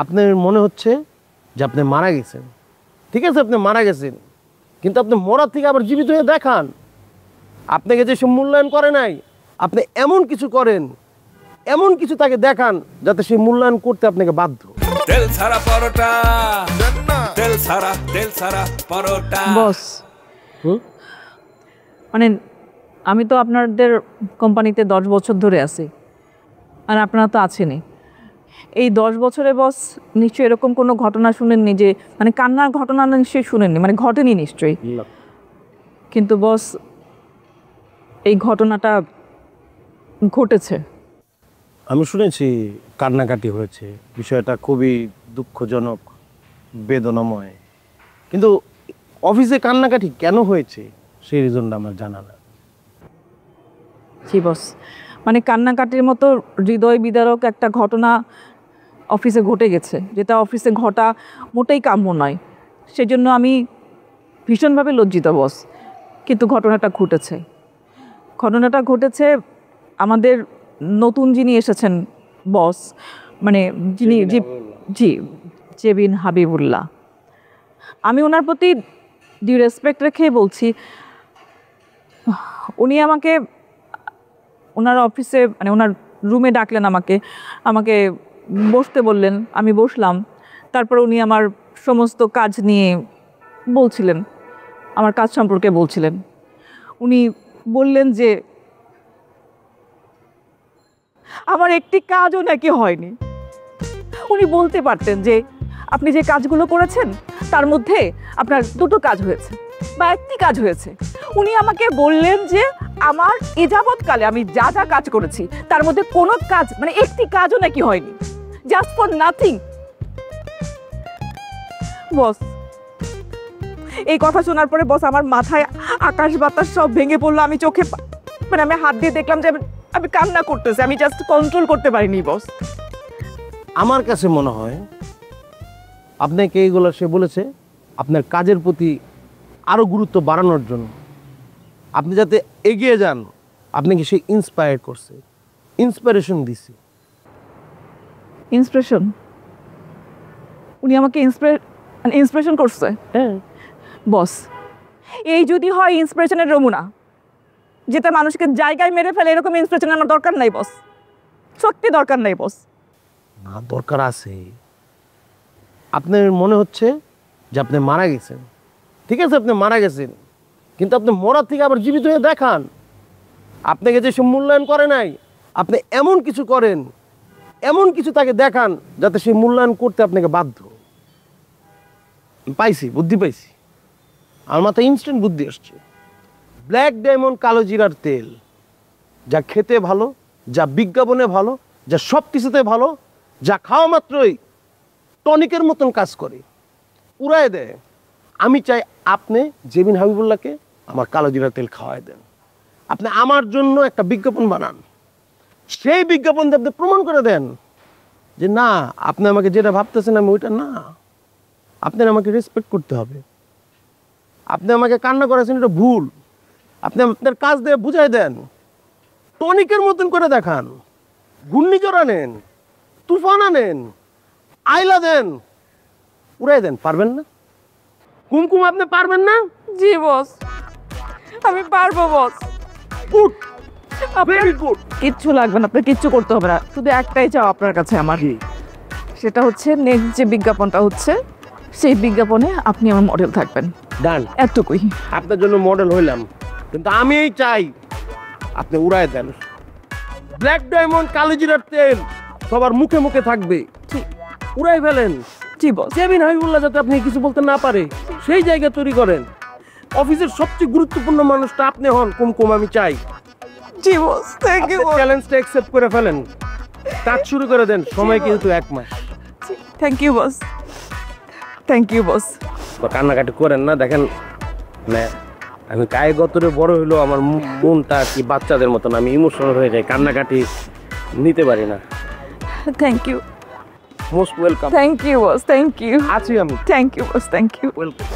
আপনার মনে হচ্ছে যে আপনি মারা গেছেন, ঠিক আছে আপনি মারা গেছেন, কিন্তু আপনি মরার থেকে আবার জীবিত হয়ে দেখান। আপনাকে যে সে মূল্যায়ন করে নাই, আপনি এমন কিছু করেন, এমন কিছু তাকে দেখান যাতে সে মূল্যায়ন করতে আপনাকে বাধ্য। তেল ছাড়া পরোটা, তেল ছাড়া পরোটা। বস, মানে আমি তো আপনাদের কোম্পানিতে 10 বছর ধরে আছি, আর আপনারা তো আছেনই। এই 10 বছরে বস নিশ্চয়ই এরকম কোনো ঘটনা শুনেননি যে মানে কান্নার ঘটনা নিশ্চয়ই শুনেননি, মানে ঘটেনি নিশ্চয়ই। কিন্তু বস এই ঘটনাটা ঘটেছে। আমি শুনেছি কান্নাকাটি হয়েছে, বিষয়টা খুবই দুঃখজনক, বেদনাময়, কিন্তু অফিসে কান্নাকাটি কেন হয়েছে সেই রিজনটা আমার জানা না। জি বস, মানে কান্নাকাটির মতো হৃদয় বিদারক একটা ঘটনা অফিসে ঘটে গেছে, যেটা অফিসে ঘটা মোটেই কাম্য নয়। সেজন্য আমি ভীষণভাবে লজ্জিত বস। কিন্তু ঘটনাটা ঘটেছে আমাদের নতুন যিনি এসেছেন বস, মানে যিনি জি জেবিন হাবিবুল্লাহ। আমি ওনার প্রতি ডিউ রেসপেক্ট রেখেই বলছি, উনি আমাকে ওনার অফিসে মানে ওনার রুমে ডাকলেন, আমাকে বসতে বললেন। আমি বসলাম। তারপর উনি আমার সমস্ত কাজ নিয়ে বলছিলেন, আমার কাজ সম্পর্কে বলছিলেন। উনি বললেন যে আমার একটি কাজও নাকি হয়নি। উনি বলতে পারতেন যে আপনি যে কাজগুলো করেছেন তার মধ্যে আপনার 2টো কাজ হয়েছে বা একটি কাজ হয়েছে। উনি আমাকে বললেন যে আমার এ যাবৎকালে আমি যা যা কাজ করেছি তার মধ্যে কোনো কাজ মানে একটি কাজও নাকি হয়নি, জাস্ট ফর নাথিং। বস এই কথা শোনার পরে বস আমার মাথায় আকাশ বাতাস সব ভেঙে পড়লো। আমি চোখে মানে আমি হাত দিয়ে দেখলাম যে আমি কান্না করতেছি, আমি জাস্ট কন্ট্রোল করতে পারিনি বস। আমার কাছে মনে হয় আপনাকে এইগুলো সে বলেছে আপনার কাজের প্রতি আরও গুরুত্ব বাড়ানোর জন্য, আপনি যাতে এগিয়ে যান। আপনাকে সে ইন্সপায়ার করছে, ইন্সপিরেশন দিছে। ইন্সপিরেশন? উনি আমাকে ইন্সপিরেশন করছে? হ্যাঁ বস, এই যদি হয় ইন্সপিরেশনের নমুনা যেটা মানুষকে জায়গায় মেরে ফেলে, এরকম ইন্সপিরেশন আমার দরকার নাই বস, সত্যি দরকার নাই বস। না, দরকার আছে। আপনার মনে হচ্ছে যে আপনি মারা গেছেন, ঠিক আছে আপনি মারা গেছেন, কিন্তু আপনি মরার থেকে আবার জীবিত হয়ে দেখান। আপনাকে যে সে মূল্যায়ন করে নাই, আপনি এমন কিছু করেন, এমন কিছু তাকে দেখান যাতে সে মূল্যায়ন করতে আপনাকে বাধ্য। পাইছি, বুদ্ধি পাইছি, আমার মাথায় ইনস্ট্যান্ট বুদ্ধি আসছে। ব্ল্যাক ডায়মন্ড কালো জিরার তেল, যা খেতে ভালো, যা বিজ্ঞাপনে ভালো, যা সব কিছুতে ভালো, যা খাওয়া মাত্রই টনিকের মতন কাজ করে, উড়ায় দেয়। আমি চাই আপনি জেবিন হাবিবুল্লাহকে আমার কালো জিরার তেল খাওয়াই দেন। আপনি আমার জন্য একটা বিজ্ঞাপন বানান, সেই বিজ্ঞাপন দিয়ে আপনি প্রমাণ করে দেন যে না, আপনি আমাকে যেটা ভাবতেছেন আমি ওইটা না। আপনার আমাকে রেসপেক্ট করতে হবে। আপনি আমাকে কান্না করেছেন, এটা ভুল। আপনি আপনার কাজ দিয়ে বুঝাই দেন, টনিকের মতন করে দেখান, ঘূর্ণিঝড় আনেন, তুফান আনেন, আইলা দেন, উড়াই দেন। পারবেন না? কুমকুম আপনি পারবেন না? জি বস, আমি পারবো বস। Good, very good. কিচ্ছু লাগবে না, আপনার কিচ্ছু করতে হবে না। শুধু একটাই চাও আপনার কাছে আমার, সেটা হচ্ছে নেক্সট যে বিজ্ঞাপনটা হচ্ছে সেই বিজ্ঞাপনে আপনি আমার মডেল থাকবেন। ডান, এতটুকুই। আপনার জন্য মডেল হইলাম, কিন্তু আমি চাই আপনি উড়াই দেন। ব্ল্যাক ডায়মন্ড কালো জিরার তেল সবার মুখে মুখে থাকবে, উড়াই ফেলেন। জি বস। জেবিন হাবিবুল্লাহ যাতে আপনি কিছু বলতে না পারে সেই জায়গা তৈরি করেন। অফিসের সবচেয়ে গুরুত্বপূর্ণ মানুষটা আপনি হন কুমকুম, আমি চাই। জি বস, থ্যাংক ইউ। চ্যালেঞ্জটা অ্যাকসেপ্ট করে ফেলেন, কাজ শুরু করে দেন। সময় কিন্তু 1 মাস। Thank you boss, thank you boss. কান্নাকাটি করেন না, দেখেন মানে আমি গায়ে গতরে বড় হইলো, আমার মনটা কি বাচ্চাদের মতন, আমি ইমোশনাল হয়ে যাই, কান্নাকাটি নিতে পারি না। Thank you, most welcome. Thank you boss, thank you. আছি আমি। Thank you boss, thank you. Welcome.